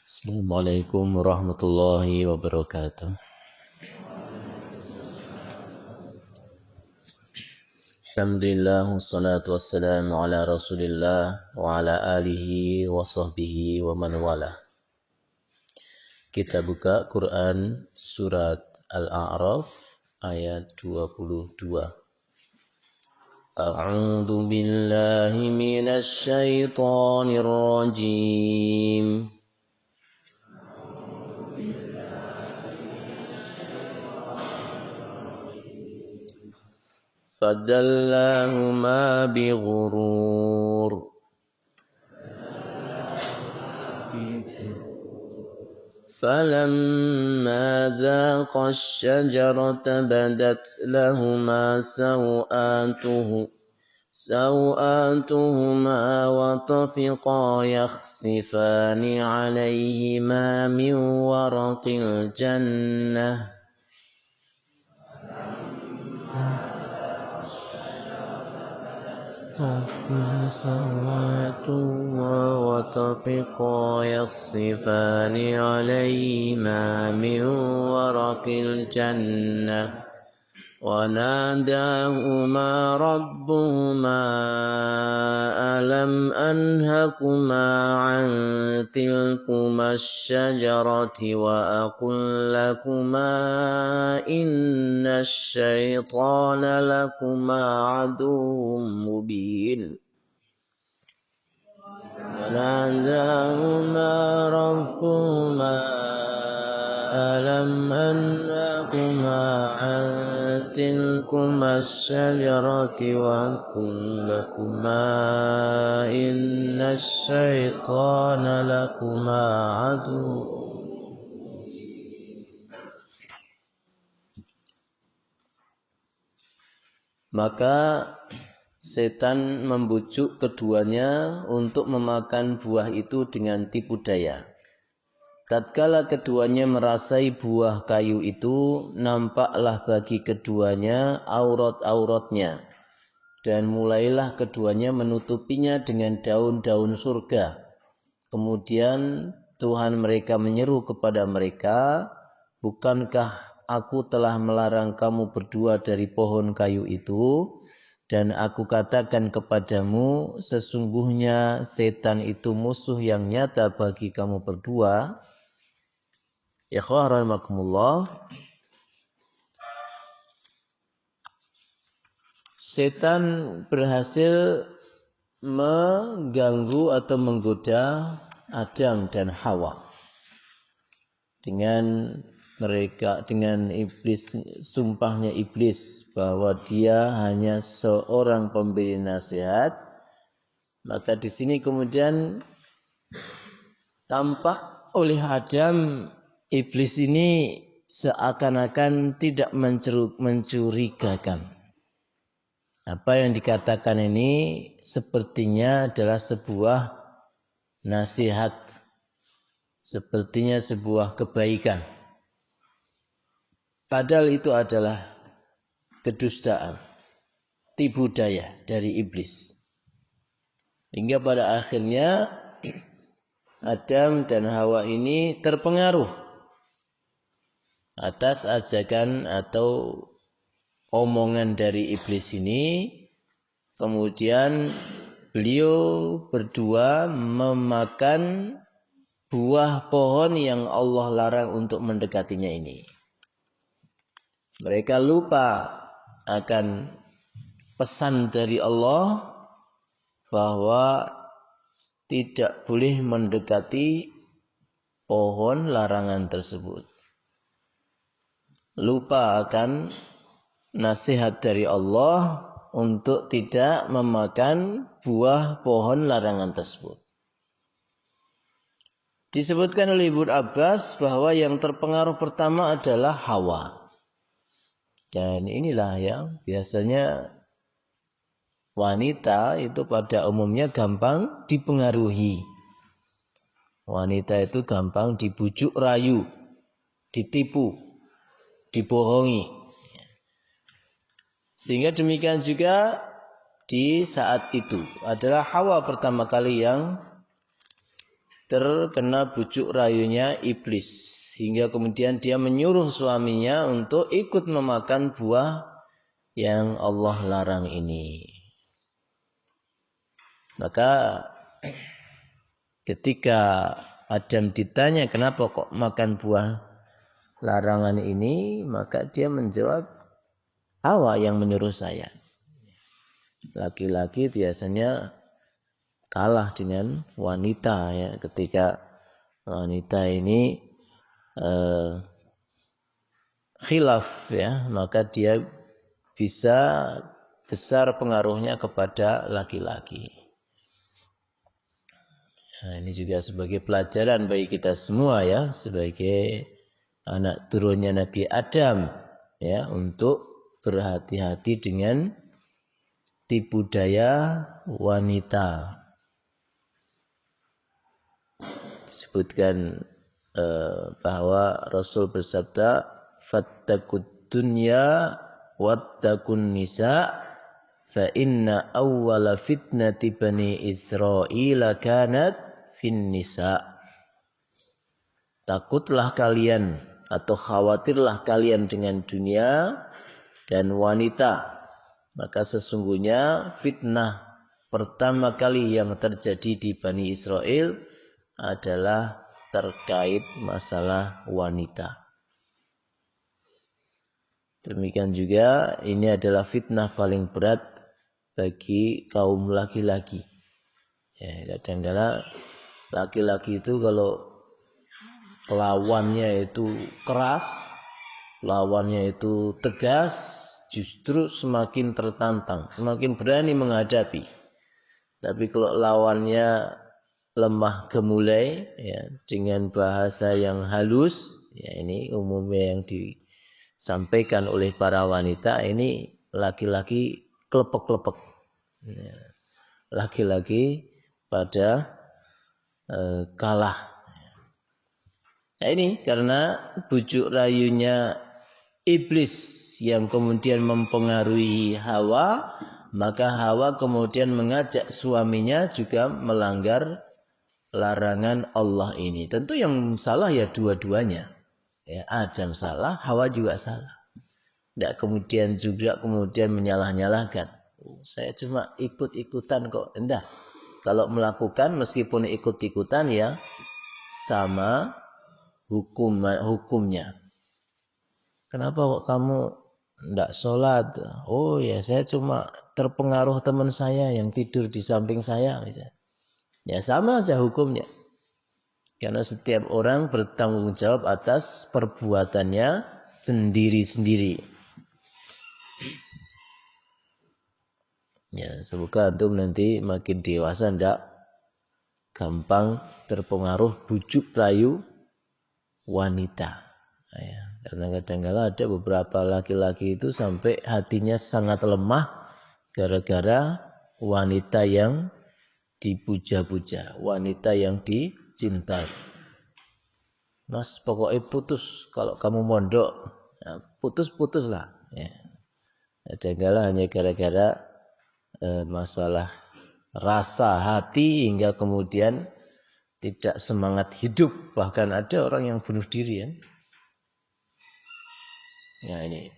Assalamualaikum warahmatullahi wabarakatuh. Alhamdulillah wassalatu wassalamu ala Rasulillah wa ala alihi wa sahbihi wa man wala. Kita buka Quran surat Al-A'raf ayat 22. A'udzu billahi minasy syaithanir rajim. فدلاهما بغرور فلما ذاقا الشجرة بدت لهما سوآتهما وطفقا يخصفان عليهما من ورق الجنة وطفقا يخصفان عليهما من ورق الجنة وناداهما ربهما ألم أنهكما عن تلكما الشجرة وأقل لكما إن الشيطان لكما عدو مبين وناداهما ربهما ألم أنهكما عن تلكما الشجرة وأقل لكما إن الشيطان لكما عدو. Maka setan membujuk keduanya untuk memakan buah itu dengan tipu daya. Tatkala keduanya merasai buah kayu itu, nampaklah bagi keduanya aurat-auratnya, dan mulailah keduanya menutupinya dengan daun-daun surga. Kemudian Tuhan mereka menyeru kepada mereka, bukankah aku telah melarang kamu berdua dari pohon kayu itu? Dan aku katakan kepadamu, sesungguhnya setan itu musuh yang nyata bagi kamu berdua. Ikhwah rahimakumullah. Setan berhasil mengganggu atau menggoda Adam dan Hawa dengan iblis, sumpahnya iblis bahwa dia hanya seorang pemberi nasihat. Maka di sini kemudian tampak oleh Adam, iblis ini seakan-akan tidak mencurigakan. Apa yang dikatakan ini sepertinya adalah sebuah nasihat, sepertinya sebuah kebaikan. Padahal itu adalah kedustaan, tipu daya dari iblis. Hingga pada akhirnya Adam dan Hawa ini terpengaruh atas ajakan atau omongan dari iblis ini. Kemudian beliau berdua memakan buah pohon yang Allah larang untuk mendekatinya ini. Mereka lupa akan pesan dari Allah bahwa tidak boleh mendekati pohon larangan tersebut. Lupa akan nasihat dari Allah untuk tidak memakan buah pohon larangan tersebut. Disebutkan oleh Ibnu Abbas bahwa yang terpengaruh pertama adalah Hawa. Dan inilah yang biasanya wanita itu pada umumnya gampang dipengaruhi. Wanita itu gampang dibujuk rayu, ditipu, dibohongi. Sehingga demikian juga di saat itu adalah Hawa pertama kali yang terkena bujuk rayunya iblis, hingga kemudian dia menyuruh suaminya untuk ikut memakan buah yang Allah larang ini. Maka ketika Adam ditanya kenapa kok makan buah larangan ini, maka dia menjawab, Hawa yang menyuruh saya. Laki-laki biasanya kalah dengan wanita ya, ketika wanita ini khilaf ya, maka dia bisa besar pengaruhnya kepada laki-laki. Nah, ini juga sebagai pelajaran bagi kita semua ya, sebagai anak turunnya Nabi Adam ya, untuk berhati-hati dengan tipu daya wanita. Disebutkan bahwa Rasul bersabda, fattaqud dunya wattaqun nisa fa inna awwala fitnati bani Israila kanat fin nisa. Takutlah kalian atau khawatirlah kalian dengan dunia dan wanita, maka sesungguhnya fitnah pertama kali yang terjadi di Bani Israel adalah terkait masalah wanita. Demikian juga ini adalah fitnah paling berat bagi kaum laki-laki. Ya, kadang-kadang laki-laki itu kalau lawannya itu keras, lawannya itu tegas, justru semakin tertantang, semakin berani menghadapi. Tapi kalau lawannya lemah gemulai ya, dengan bahasa yang halus ya, ini umumnya yang disampaikan oleh para wanita, ini laki-laki klepek-klepek ya, laki-laki pada kalah. Nah, ini karena bujuk rayunya iblis yang kemudian mempengaruhi Hawa, maka Hawa kemudian mengajak suaminya juga melanggar larangan Allah ini. Tentu yang salah ya dua-duanya. Ya, Adam salah, Hawa juga salah. Tidak kemudian menyalah-nyalahkan. Saya cuma ikut-ikutan kok. Enggak. Kalau melakukan meskipun ikut-ikutan ya sama hukumnya. Kenapa kok kamu enggak sholat? Oh ya, saya cuma terpengaruh teman saya yang tidur di samping saya misalnya. Ya sama saja hukumnya. Karena setiap orang bertanggung jawab atas perbuatannya sendiri-sendiri. Ya, semoga antum nanti makin dewasa ndak gampang terpengaruh bujuk rayu wanita. Ya, karena kadang-kadang ada beberapa laki-laki itu sampai hatinya sangat lemah gara-gara wanita yang dipuja-puja, wanita yang dicintai. Mas pokoknya putus kalau kamu mondok, ya, putus lah. Ya. Kadang-kadang hanya gara-gara masalah rasa hati hingga kemudian tidak semangat hidup, bahkan ada orang yang bunuh diri ya. Nah ini.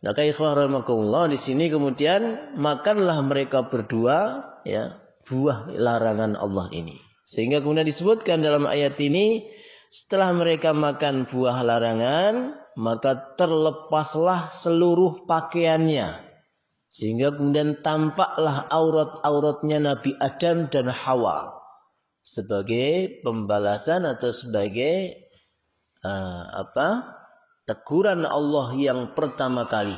Maka ikhwah rahimakumullah, di sini kemudian makanlah mereka berdua ya buah larangan Allah ini. Sehingga kemudian disebutkan dalam ayat ini, setelah mereka makan buah larangan, maka terlepaslah seluruh pakaiannya. Sehingga kemudian tampaklah aurat-auratnya Nabi Adam dan Hawa sebagai pembalasan atau sebagai teguran Allah yang pertama kali.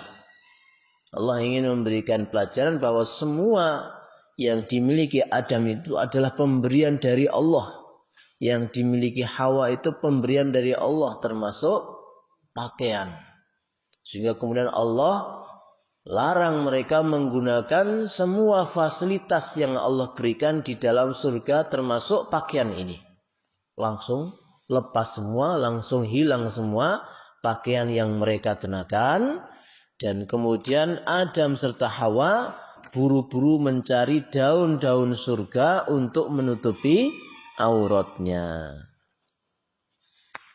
Allah ingin memberikan pelajaran bahwa semua yang dimiliki Adam itu adalah pemberian dari Allah. Yang dimiliki Hawa itu pemberian dari Allah, termasuk pakaian. Sehingga kemudian Allah larang mereka menggunakan semua fasilitas yang Allah berikan di dalam surga, termasuk pakaian ini. Langsung lepas semua, langsung hilang semua pakaian yang mereka kenakan. Dan kemudian Adam serta Hawa buru-buru mencari daun-daun surga untuk menutupi auratnya.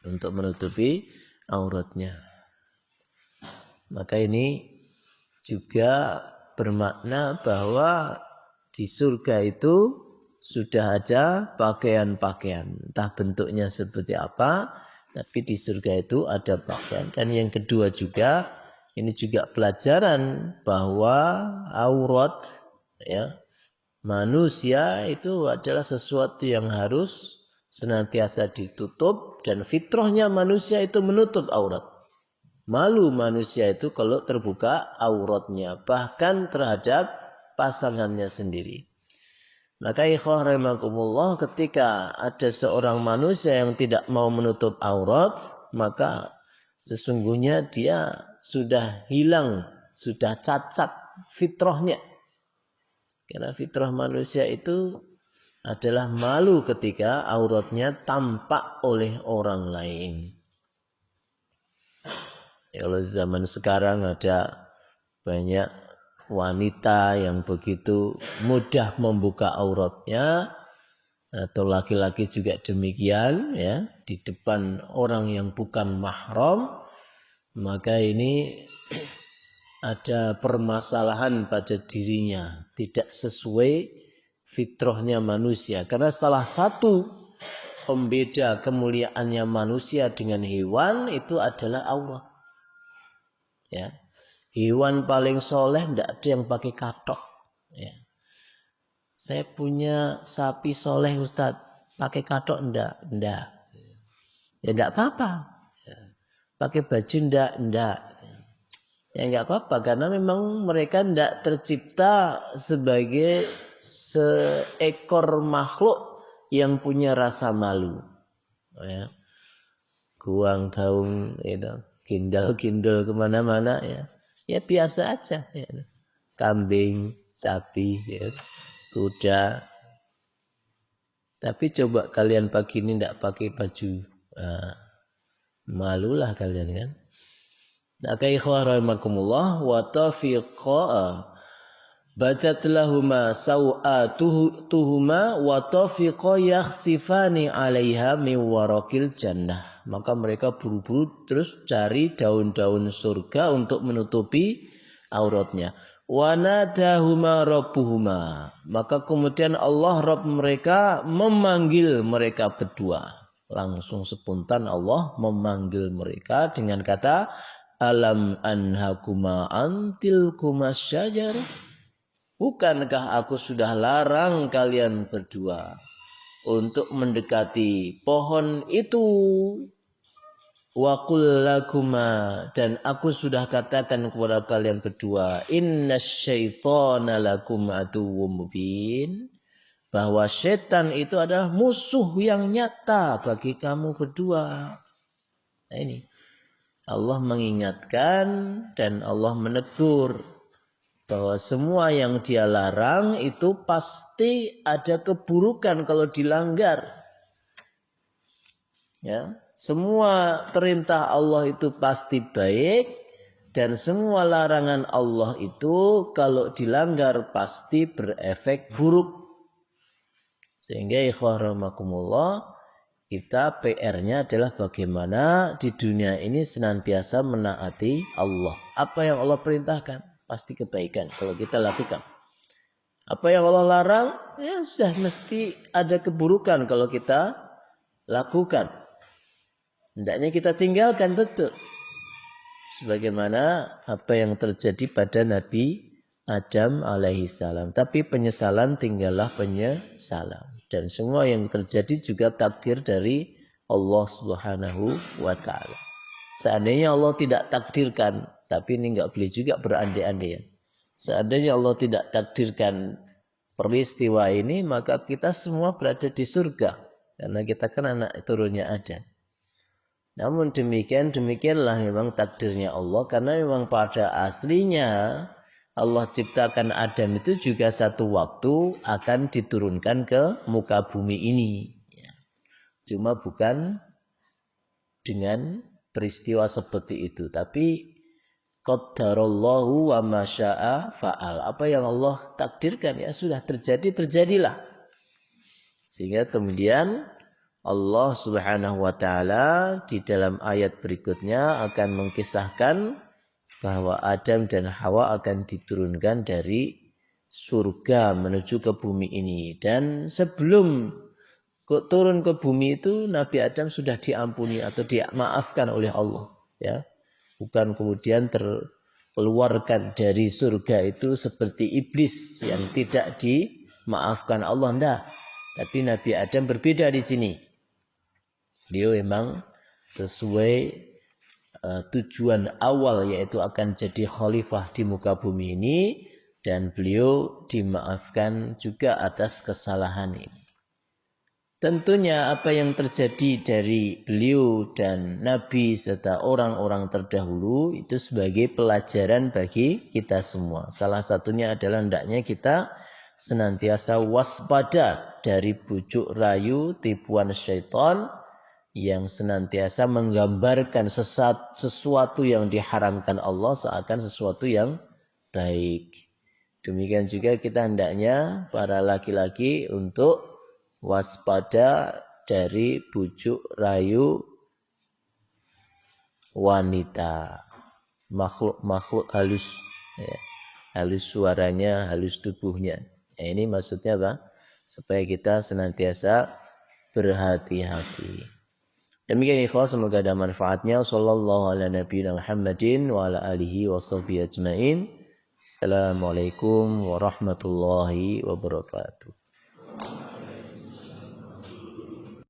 Untuk menutupi auratnya. Maka ini juga bermakna bahwa di surga itu sudah ada pakaian-pakaian. Entah bentuknya seperti apa, tapi di surga itu ada pakaian. Dan yang kedua juga, ini juga pelajaran bahwa aurat ya, manusia itu adalah sesuatu yang harus senantiasa ditutup, dan fitrahnya manusia itu menutup aurat. Malu manusia itu kalau terbuka auratnya, bahkan terhadap pasangannya sendiri. Maka ikhwah rahimakumullah, ketika ada seorang manusia yang tidak mau menutup aurat, maka sesungguhnya dia sudah hilang, sudah cacat fitrahnya. Karena fitrah manusia itu adalah malu ketika auratnya tampak oleh orang lain. Kalau zaman sekarang ada banyak wanita yang begitu mudah membuka auratnya, atau laki-laki juga demikian ya, di depan orang yang bukan mahram, maka ini ada permasalahan pada dirinya, tidak sesuai fitrahnya manusia. Karena salah satu pembeda kemuliaannya manusia dengan hewan itu adalah aurat. Ya, hewan paling soleh tidak ada yang pakai katok. Ya. Saya punya sapi soleh Ustadz, pakai katok enggak? Enggak. Ya enggak apa-apa. Pakai baju enggak. Ya enggak apa-apa, karena memang mereka enggak tercipta sebagai seekor makhluk yang punya rasa malu. Ya. Guang gaung itu, kindal-kindal kemana-mana ya. Ya biasa aja ya. Kambing, sapi, ya, kuda. Tapi coba kalian pagi ini tidak pakai baju, malulah kalian kan. Maka ikhwah rahimakumullah, wa tafiqa badat lahuma sawatuhuma wa tafiqa yakhsifani 'alaiha min warakil jannah. Maka mereka buru-buru terus cari daun-daun surga untuk menutupi auratnya. Wa nadahuma rabbuhuma. Maka kemudian Allah Rabb mereka memanggil mereka berdua. Langsung spontan Allah memanggil mereka dengan kata, alam anhakuma antil kumas syajar. Bukankah aku sudah larang kalian berdua untuk mendekati pohon itu? Wa qul lakuma, dan aku sudah katakan kepada kalian berdua, innasyaitana lakum aduwwum mubin, bahwa setan itu adalah musuh yang nyata bagi kamu berdua. Nah ini Allah mengingatkan dan Allah menegur bahwa semua yang dia larang itu pasti ada keburukan kalau dilanggar. Ya, semua perintah Allah itu pasti baik, dan semua larangan Allah itu kalau dilanggar pasti berefek buruk. Sehingga ikhwah rahimakumullah, kita PR-nya adalah bagaimana di dunia ini senantiasa menaati Allah. Apa yang Allah perintahkan pasti kebaikan kalau kita lakukan. Apa yang Allah larang, ya sudah mesti ada keburukan kalau kita lakukan. Hendaknya kita tinggalkan, betul. Sebagaimana apa yang terjadi pada Nabi Adam alaihissalam. Tapi penyesalan tinggallah penyesalan. Dan semua yang terjadi juga takdir dari Allah subhanahu wa ta'ala. Seandainya Allah tidak takdirkan, tapi ini enggak boleh juga berandai-andai. Seandainya Allah tidak takdirkan peristiwa ini, maka kita semua berada di surga. Karena kita kan anak turunnya Adam. Namun demikianlah memang takdirnya Allah, karena memang pada aslinya Allah ciptakan Adam itu juga satu waktu akan diturunkan ke muka bumi ini. Cuma bukan dengan peristiwa seperti itu, tapi qaddarallahu wa ma syaa fa'al. Apa yang Allah takdirkan ya sudah terjadi, terjadilah. Sehingga kemudian Allah Subhanahu wa taala di dalam ayat berikutnya akan mengisahkan bahwa Adam dan Hawa akan diturunkan dari surga menuju ke bumi ini. Dan sebelum turun ke bumi itu Nabi Adam sudah diampuni atau dimaafkan oleh Allah, ya. Bukan kemudian terkeluarkan dari surga itu seperti iblis yang tidak dimaafkan Allah, enggak. Tapi Nabi Adam berbeda di sini. Beliau memang sesuai tujuan awal, yaitu akan jadi khalifah di muka bumi ini, dan beliau dimaafkan juga atas kesalahan ini. Tentunya apa yang terjadi dari beliau dan Nabi serta orang-orang terdahulu itu sebagai pelajaran bagi kita semua. Salah satunya adalah hendaknya kita senantiasa waspada dari bujuk rayu tipuan syaitan yang senantiasa menggambarkan sesuatu yang diharamkan Allah seakan sesuatu yang baik. Demikian juga kita hendaknya para laki-laki untuk waspada dari bujuk rayu wanita, makhluk halus, ya. Halus suaranya, halus tubuhnya. Ya, ini maksudnya apa? Supaya kita senantiasa berhati-hati. Demikian ikhlas, semoga ada manfaatnya. Sallallahu ala nabiyina Muhammadin wa ala alihi wa sahbihi ajmain. Assalamualaikum warahmatullahi wabarakatuh.